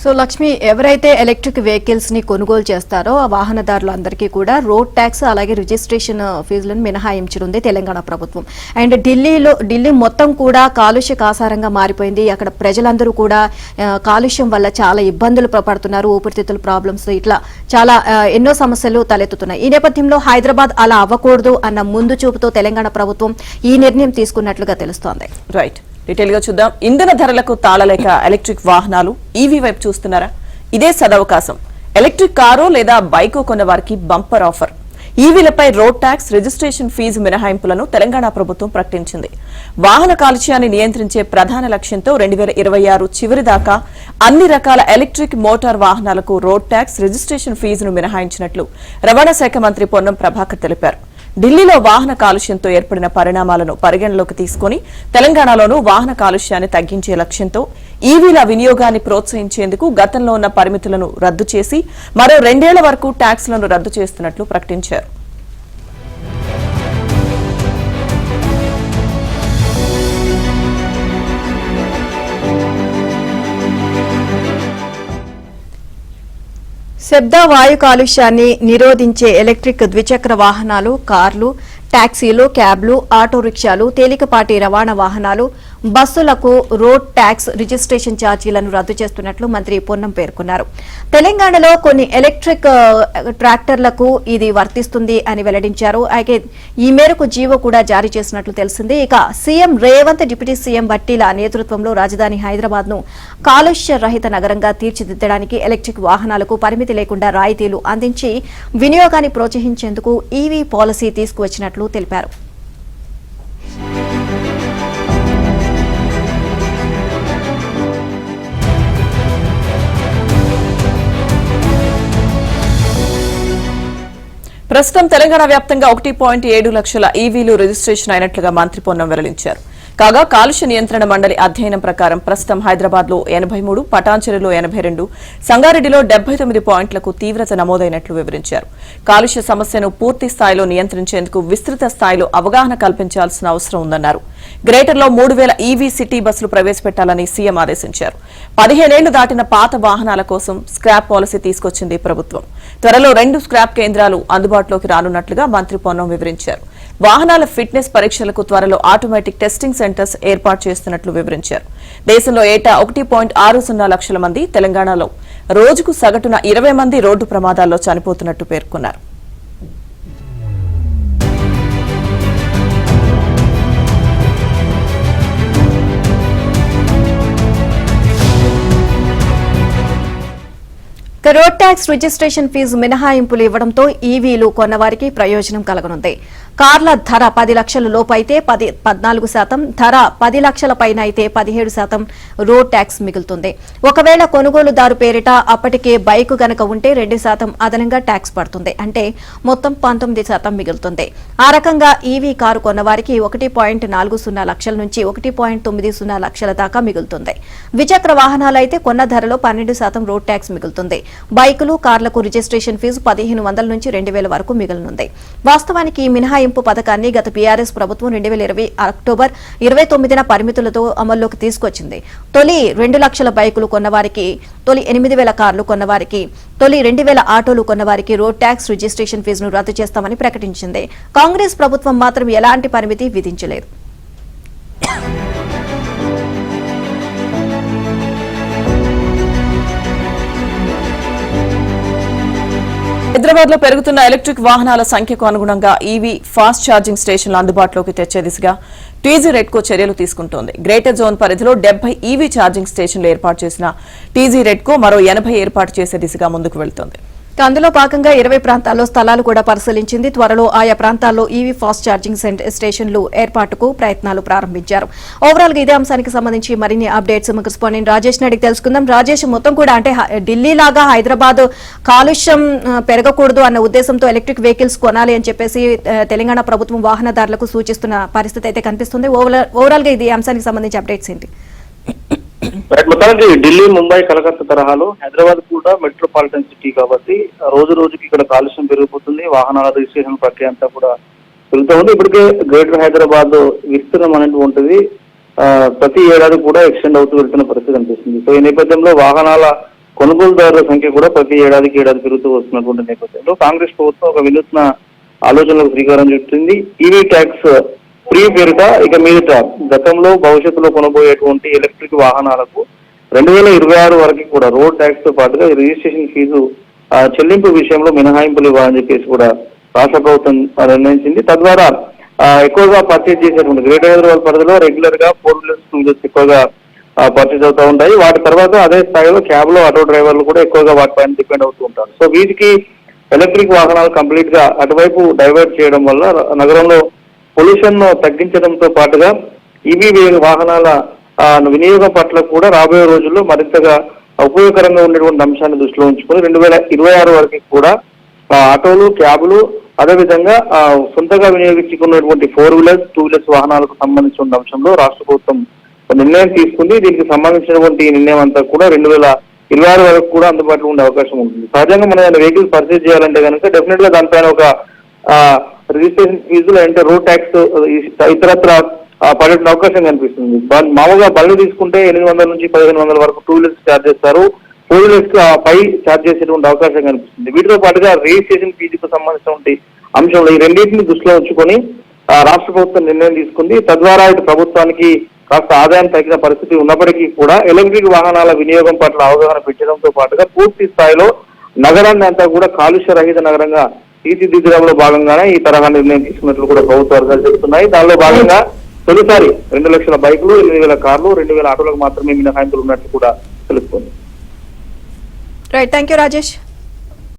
So Lakshmi, ఎవరైతే electric vehicles ని కొనుగోలు చేస్తారో ఆ వాహనదారులందరికీ కూడా రోడ్ ట్యాక్స్ అలాగే రిజిస్ట్రేషన్ ఫీజులను మినహాయించనుంది తెలంగాణ ప్రభుత్వం. అండ్ ఢిల్లీ మొత్తం కూడా కాలుష్య కాసారంగా మారిపోయింది. అక్కడ ప్రజలందరూ కూడా కాలుష్యం వల్ల చాలా ఇబ్బందులు పడుతున్నారు. ఊపిరితిత్తుల ప్రాబ్లమ్స్ ఇట్లా చాలా ఎన్నో సమస్యలు తలెత్తుతున్నాయి. ఈ నేపథ్యంలో హైదరాబాద్ అలా అవ్వకూడదు అన్న ముందు చూపుతో తెలంగాణ ప్రభుత్వం ఈ నిర్ణయం తీసుకున్నట్లుగా తెలుస్తోంది. రైట్, డీటెయిల్ గా చూద్దాం. ఇంధన ధరలకు తాళలేక ఎలక్ట్రిక్ వాహనాలు ఈవీ వైపు చూస్తున్నారా? ఇదే సదవకాశం. ఎలక్ట్రిక్ కారు లేదా బైకు కొన్న వారికి బంపర్ ఆఫర్. ఈవీలపై రోడ్ ట్యాక్స్, రిజిస్ట్రేషన్ ఫీజు మినహాయింపులను తెలంగాణ ప్రభుత్వం ప్రకటించింది. వాహన కాలుష్యాన్ని నియంత్రించే ప్రధాన లక్ష్యంతో 2026 చివరి దాకా అన్ని రకాల ఎలక్ట్రిక్ మోటార్ వాహనాలకు రోడ్ ట్యాక్స్, రిజిస్ట్రేషన్ ఫీజును మినహాయించినట్లు రవాణా శాఖ మంత్రి పొన్నం ప్రభాకర్ తెలిపారు. ఢిల్లీలో వాహన కాలుష్యంతో ఏర్పడిన పరిణామాలను పరిగణలోకి తీసుకుని తెలంగాణలోనూ వాహన కాలుష్యాన్ని తగ్గించే లక్ష్యంతో ఈవీల వినియోగాన్ని ప్రోత్సహించేందుకు గతంలో ఉన్న పరిమితులను రద్దు చేసి మరో 2 ఏళ్ల వరకు ట్యాక్స్లను రద్దు చేస్తున్నట్లు ప్రకటించారు. శబ్ద వాయు కాలుష్యాన్ని నిరోధించే ఎలక్ట్రిక్ ద్విచక్ర వాహనాలు, కార్లు, టాక్సీలు, క్యాబ్లు, ఆటో రిక్షాలు, తేలికపాటి రవాణా వాహనాలు, బస్సులకు రోడ్ ట్యాక్స్, రిజిస్ట్రేషన్ ఛార్జీలను రద్దు చేస్తున్నట్లు మంత్రి పొన్నం పేర్కొన్నారు. తెలంగాణలో కొన్ని ఎలక్ట్రిక్ ట్రాక్టర్లకు ఇది వర్తిస్తుంది అని వెల్లడించారు. అయితే ఈ మేరకు జీవో కూడా జారీ చేసినట్లు తెలిసింది. ఇక సీఎం రేవంత్, డిప్యూటీ సీఎం బట్టీల నేతృత్వంలో రాజధాని హైదరాబాద్ ను కాలుష్య రహిత నగరంగా తీర్చిదిద్దడానికి ఎలక్ట్రిక్ వాహనాలకు పరిమితి లేకుండా రాయితీలు అందించి వినియోగాన్ని ప్రోత్సహించేందుకు ఈవీ పాలసీ తీసుకువచ్చినట్లు తెలిపారు. ప్రస్తుతం తెలంగాణ వ్యాప్తంగా 1.7 లక్షల ఈవీలు రిజిస్ట్రేషన్ అయినట్లుగా మంత్రి పొన్నం వెల్లడించారు. కాగా కాలుష్య నియంత్రణ మండలి అధ్యయనం ప్రకారం ప్రస్తుతం హైదరాబాద్ లో 83, పటాన్చెరులో 82, సంగారెడ్డిలో 79 పాయింట్లకు తీవ్రత నమోదైనట్లు వివరించారు. కాలుష్య సమస్యను పూర్తి స్థాయిలో నియంత్రించేందుకు విస్తృత స్థాయిలో అవగాహన కల్పించాల్సిన అవసరం ఉందన్నారు. గ్రేటర్లో 3000 ఈవీ సిటీ బస్సులు ప్రవేశపెట్టాలని సీఎం ఆదేశించారు. 15 ఏళ్లు దాటిన పాత వాహనాల కోసం స్క్రాప్ పాలసీ తీసుకొచ్చింది ప్రభుత్వం. త్వరలో 2 స్క్రాప్ కేంద్రాలు అందుబాటులోకి రానున్నట్లుగా మంత్రి పొన్నం వివరించారు. వాహనాల ఫిట్నెస్ పరీక్షలకు త్వరలో ఆటోమేటిక్ టెస్టింగ్ సెంటర్స్ ఏర్పాటు చేస్తున్నట్లు వివరించారు. దేశంలో ఏటా 1.60 లక్షల మంది, తెలంగాణలో రోజుకు సగటున 20 మంది రోడ్డు ప్రమాదాల్లో చనిపోతున్నట్టు పేర్కొన్నారు. రోడ్ ట్యాక్స్, రిజిస్ట్రేషన్ ఫీజు మినహాయింపులు ఇవ్వడంతో ఈవీలు కొన్నవారికి ప్రయోజనం కలగనుంది. కార్ల ధర 10 లక్షల లోపు అయితే 14%, ధర 10 లక్షల పైన అయితే 17% రోడ్ ట్యాక్స్ మిగులుతుంది. ఒకవేళ కొనుగోలుదారు పేరిట అప్పటికే బైక్ గనక ఉంటే 2% అదనంగా ట్యాక్స్ పడుతుంది. అంటే మొత్తం 19% మిగులుతుంది. ఆ రకంగా ఈవీ కారు కొన్నవారికి 1.40 లక్షల నుంచి 1.90 లక్షల దాకా మిగులుతుంది. ద్విచక్ర వాహనాలు అయితే కొన్న ధరలో 12% రోడ్ ట్యాక్స్ మిగులుతుంది. బైకులు, కార్లకు రిజిస్ట్రేషన్ ఫీజు 1500 నుంచి 2000 వరకు మిగలనుంది. వాస్తవానికి ఈ మినహాయింపు పథకాన్ని గత బీఆర్ఎస్ ప్రభుత్వం 2020 అక్టోబర్ 29న పరిమితులతో అమల్లోకి తీసుకొచ్చింది. తొలి 2 లక్షల బైకులు కొన్నవారికి, తొలి 8000 కార్లు కొన్నవారికి, తొలి 2000 ఆటోలు కొన్నవారికి రోడ్ ట్యాక్స్, రిజిస్ట్రేషన్ ఫీజును రద్దు చేస్తామని ప్రకటించింది. కాంగ్రెస్ ప్రభుత్వం మాత్రం ఎలాంటి పరిమితి విధించలేదు. హైదరాబాద్ లో పెరుగుతున్న ఎలక్ట్రిక్ వాహనాల సంఖ్యకు అనుగుణంగా ఈవీ ఫాస్ట్ ఛార్జింగ్ స్టేషన్లు అందుబాటులోకి తెచ్చే దిశగా టీజీ రెడ్కో చర్యలు తీసుకుంటోంది. గ్రేటర్ జోన్ పరిధిలో 70 ఈవీ ఛార్జింగ్ స్టేషన్లు ఏర్పాటు చేసిన టీజీ రెడ్కో మరో 80 ఏర్పాటు చేసే దిశగా ముందుకు వెళ్తోంది. అందులో భాగంగా 20 ప్రాంతాల్లో స్థలాలు కూడా పరిశీలించింది. త్వరలో ఆయా ప్రాంతాల్లో ఈవీ ఫాస్ట్ ఛార్జింగ్ స్టేషన్లు ఏర్పాటుకు ప్రయత్నాలు ప్రారంభించారు. ఓవరాల్ గా ఇదే అంశానికి సంబంధించి మరిన్ని అప్డేట్స్ మా కరెస్పాండెంట్ రాజేష్ అడిగి తెలుసుకుందాం. రాజేష్, మొత్తం కూడా అంటే ఢిల్లీ లాగా హైదరాబాద్ కాలుష్యం పెరగకూడదు అన్న ఉద్దేశంతో ఎలక్ట్రిక్ వెహికల్స్ కొనాలి అని చెప్పేసి తెలంగాణ ప్రభుత్వం వాహనదారులకు సూచిస్తున్న పరిస్థితి అయితే కనిపిస్తుంది. ఓవరాల్ గా ఇది అంశానికి సంబంధించి అప్డేట్స్ ఏంటి? మొత్తానికి ఢిల్లీ, ముంబై, కలకత్తా తరహాలో హైదరాబాద్ కూడా మెట్రోపాలిటన్ సిటీ కాబట్టి రోజు రోజుకి ఇక్కడ కాలుష్యం పెరిగిపోతుంది. వాహనాల రిజిస్ట్రేషన్ ప్రక్రియ అంతా కూడా పెరుగుతూ ఉంది. ఇప్పటికే గ్రేటర్ హైదరాబాద్ విస్తీర్ణం అనేది ఉంటుంది. ప్రతి ఏడాది కూడా ఎక్స్టెండ్ అవుతూ వెళ్తున్న పరిస్థితి కనిపిస్తుంది. సో ఈ నేపథ్యంలో వాహనాల కొనుగోలుదారుల సంఖ్య కూడా ప్రతి ఏడాదికి పెరుగుతూ వస్తున్నటువంటి నేపథ్యంలో కాంగ్రెస్ ప్రభుత్వం ఒక వినూత్న ఆలోచనలకు శ్రీకారం చుట్టింది. ఈవీ ట్యాక్స్ ఫ్రీ పేరిట ఇక మీదట గతంలో భవిష్యత్తులో కొనబోయేటువంటి ఎలక్ట్రిక్ వాహనాలకు 2026 వరకు కూడా రోడ్ ట్యాక్స్ తో పాటుగా రిజిస్ట్రేషన్ ఫీజు చెల్లింపు విషయంలో మినహాయింపులు ఇవ్వాలని చెప్పేసి కూడా రాష్ట్ర ప్రభుత్వం నిర్ణయించింది. తద్వారా ఎక్కువగా పర్చేజ్ చేసేటువంటి గ్రేటర్ హైదరాబాద్ పరిధిలో రెగ్యులర్ గా 4 వీలర్స్ 2 వీలర్స్ ఎక్కువగా పర్చేజ్ అవుతూ ఉంటాయి. వాటి తర్వాత అదే స్థాయిలో క్యాబ్ లో ఆటో డ్రైవర్లు కూడా ఎక్కువగా వాటిపైన డిపెండ్ అవుతూ ఉంటారు. సో వీటికి ఎలక్ట్రిక్ వాహనాలు కంప్లీట్ గా అటువైపు డైవర్ట్ చేయడం వల్ల నగరంలో పొల్యూషన్ తగ్గించడంతో పాటుగా ఈవీ వాహనాల వినియోగం పట్ల కూడా రాబోయే రోజుల్లో మరింతగా ఉపయోగకరంగా ఉండేటువంటి అంశాన్ని దృష్టిలో ఉంచుకొని 2026 వరకు కూడా ఆటోలు, క్యాబులు, అదేవిధంగా సొంతగా వినియోగించుకున్నటువంటి 4 వీలర్స్ 2 వీలర్స్ వాహనాలకు సంబంధించిన అంశంలో రాష్ట్ర ప్రభుత్వం నిర్ణయం తీసుకుంది. దీనికి సంబంధించినటువంటి నిర్ణయం అంతా కూడా 2026 వరకు కూడా అందుబాటులో ఉండే అవకాశం ఉంటుంది. సహజంగా మనం వెహికల్ పర్చేజ్ చేయాలంటే కనుక డెఫినెట్ గా దానిపైన ఒక రిజిస్ట్రేషన్ ఫీజులు అంటే రోడ్ ట్యాక్స్ ఇతరత్ర పడే అవకాశం కనిపిస్తుంది. మామూలుగా బళ్ళు తీసుకుంటే 800 నుంచి 1500 వరకు 2 వీలర్స్ ఛార్జ్ చేస్తారు, 4 వీలర్స్ కి పై ఛార్జ్ చేసేటువంటి అవకాశం కనిపిస్తుంది. వీటితో పాటుగా రిజిస్ట్రేషన్ ఫీజుకు సంబంధించినటువంటి అంశంలో ఈ రెండింటిని దృష్టిలో ఉంచుకొని రాష్ట్ర ప్రభుత్వం నిర్ణయం తీసుకుంది. తద్వారా ఇటు ప్రభుత్వానికి కాస్త ఆదాయం తగ్గిన పరిస్థితి ఉన్నప్పటికీ కూడా ఎలక్ట్రిక్ వాహనాల వినియోగం పట్ల అవగాహన పెంచడంతో పాటుగా పూర్తి స్థాయిలో నగరాన్ని అంతా కూడా కాలుష్య రహిత నగరంగా తీర్చిదిద్దడంలో భాగంగానే ఈ తరహా నిర్ణయం తీసుకున్నట్లు కూడా ప్రభుత్వ వర్గాలు చెబుతున్నాయి. దానిలో భాగంగా తొలిసారి 2 లక్షల బైకులు, 8,000 కార్లు, 2,000 ఆటోలకు మాత్రమే మినహాయింపులు ఉన్నట్లు కూడా తెలుస్తుంది. Right, thank you Rajesh.